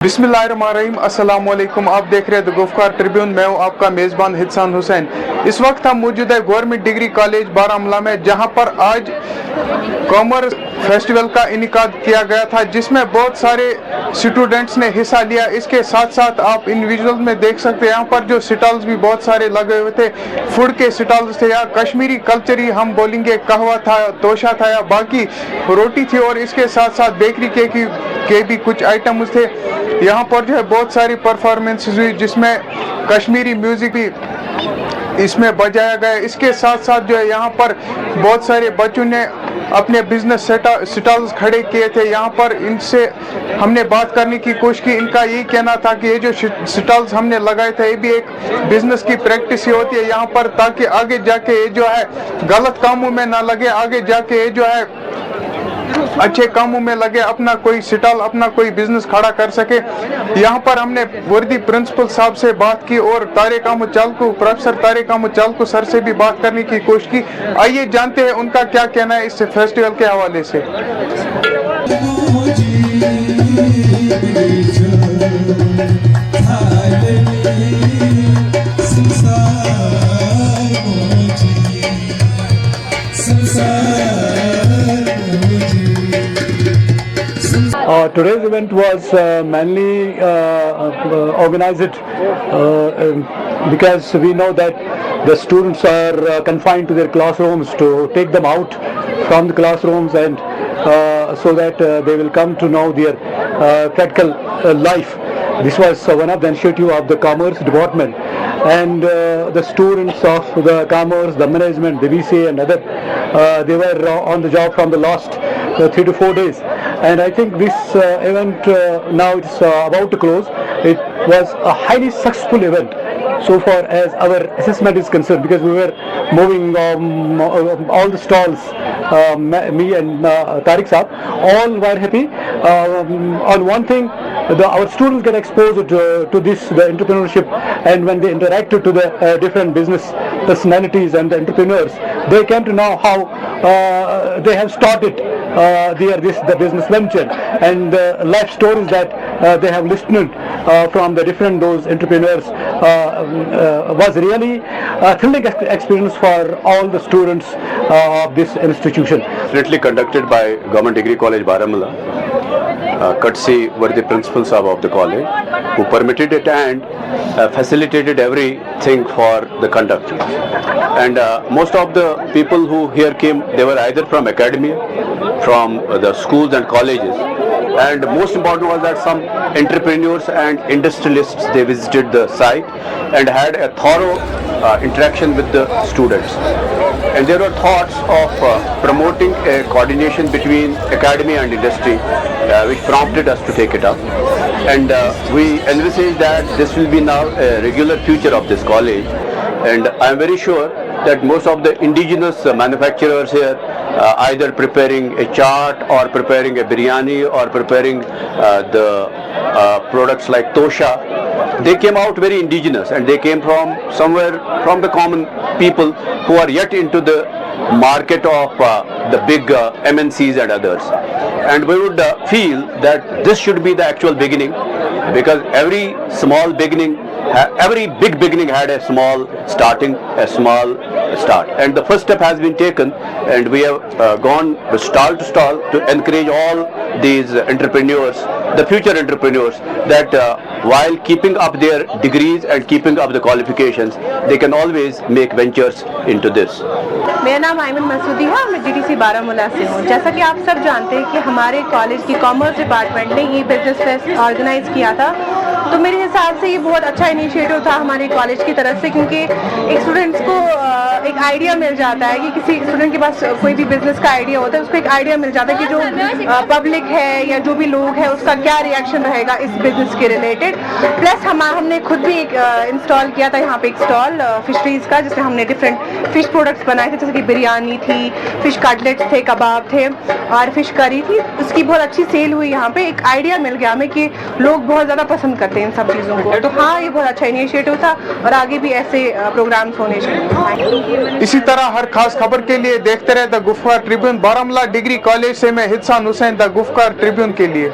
बिस्मिल्लाहिर्रहमानिर्रहीम, अस्सलाम वालेकुम। आप देख रहे हैं द गुफ्कार ट्रिब्यून। मैं हूं आपका मेज़बान हिसान हुसैन। इस वक्त हम मौजूद है गवर्नमेंट डिग्री कॉलेज बारामूला में, जहां पर आज कॉमर्स फेस्टिवल का इनेकाद किया गया था, जिसमें बहुत सारे स्टूडेंट्स ने हिस्सा लिया। इसके साथ साथ आप इन विजुअल में देख सकते हैं, यहाँ पर जो स्टॉल्स भी बहुत सारे लगे हुए थे, फूड के स्टॉल्स थे, या कश्मीरी कल्चरी हम बोलेंगे, कहवा था, तोशा था, या बाकी रोटी थी, और इसके साथ साथ बेकरी के भी कुछ आइटम्स थे। यहाँ पर जो है बहुत सारी परफॉर्मेंसेस हुई, जिसमें कश्मीरी म्यूजिक भी इसमें बजाया गया। इसके साथ साथ जो है यहाँ पर बहुत सारे बच्चों ने अपने बिजनेस स्टॉल्स खड़े किए थे। यहाँ पर इनसे हमने बात करने की कोशिश की। इनका यही कहना था कि ये जो स्टॉल्स हमने लगाए थे, ये भी एक बिजनेस की प्रैक्टिस ही होती है यहाँ पर, ताकि आगे जाके ये जो है गलत कामों में ना लगे, आगे जाके ये जो है अच्छे कामों में लगे, अपना कोई स्टॉल, अपना कोई बिजनेस खड़ा कर सके। यहाँ पर हमने वर्दी प्रिंसिपल साहब से बात की और प्रोफेसर तारिक अहमद चालकू सर से भी बात करने की कोशिश की। आइए जानते हैं उनका क्या कहना है इस फेस्टिवल के हवाले से। Today's event was mainly organized because we know that the students are confined to their classrooms, to take them out from the classrooms and so that they will come to know their practical life. This was one of the initiative of the Commerce Department, and the students of the Commerce, the management, the BCA and other, they were on the job from the last 3 to 4 days. And I think this event now it's about to close. It was a highly successful event so far as our assessment is concerned, because we were moving all the stalls, me and Tariq Saab, all were happy. On one thing, our students get exposed to this, the entrepreneurship, and when they interacted to the different business personalities and the entrepreneurs, they came to know how they have started the business venture, and life stories that they have listened from the different those entrepreneurs was really a thrilling experience for all the students of this institution. Definitely conducted by Government Degree College Baramula, courtesy were the principals of the college, who permitted it and facilitated everything for the conduct. And most of the people who here came, they were either from academia, from the schools and colleges, and most important was that some entrepreneurs and industrialists, they visited the site and had a thorough interaction with the students. And there were thoughts of promoting a coordination between academia and industry, which prompted us to take it up. And we envisage that this will be now a regular feature of this college. And I am very sure that most of the indigenous manufacturers here, either preparing a chaat or preparing a biryani or preparing the products like tosha, they came out very indigenous, and they came from somewhere from the common people who are yet into the market of the big MNCs and others. And we would feel that this should be the actual beginning, because every small beginning, every big beginning had a small starting, a small start. And the first step has been taken, and we have gone stall to stall to encourage all these entrepreneurs, the future entrepreneurs, that while keeping up their degrees and keeping up the qualifications, they can always make ventures into this. मेरा नाम आयमन मसूदी है और मैं GDC Baramulla से हूँ। जैसा कि आप सब जानते हैं कि हमारे कॉलेज की कॉमर्स डिपार्टमेंट ने ये बिजनेस फेस्ट ऑर्गेनाइज किया था, तो मेरे हिसाब से ये बहुत अच्छा इनिशिएटिव था हमारे कॉलेज की तरफ से, क्योंकि एक स्टूडेंट्स को एक आइडिया मिल जाता है कि किसी स्टूडेंट के पास कोई भी बिजनेस का आइडिया होता है, उसको एक आइडिया मिल जाता है कि जो पब्लिक है या जो भी लोग है उसका क्या रिएक्शन रहेगा इस बिजनेस के रिलेटेड। प्लस हमने खुद भी एक इंस्टॉल किया था यहाँ पे एक स्टॉल फिशरीज का, जिसमें हमने डिफरेंट फिश प्रोडक्ट्स बनाए थे, जैसे कि बिरयानी थी, फिश कटलेट्स थे, कबाब थे और फिश करी थी। उसकी बहुत अच्छी सेल हुई यहाँ पे। एक आइडिया मिल गया हमें कि लोग बहुत ज़्यादा पसंद करते हैं इन सब चीज़ों को। तो हाँ, ये बहुत अच्छा इनिशिएटिव था और आगे भी ऐसे प्रोग्राम्स होने चाहिए। इसी तरह हर खास खबर के लिए देखते रहे the Gufkar tribune. Baramulla degree college से मैं हिसान हुसैन, द गुफ्कार ट्रिब्यून के लिए।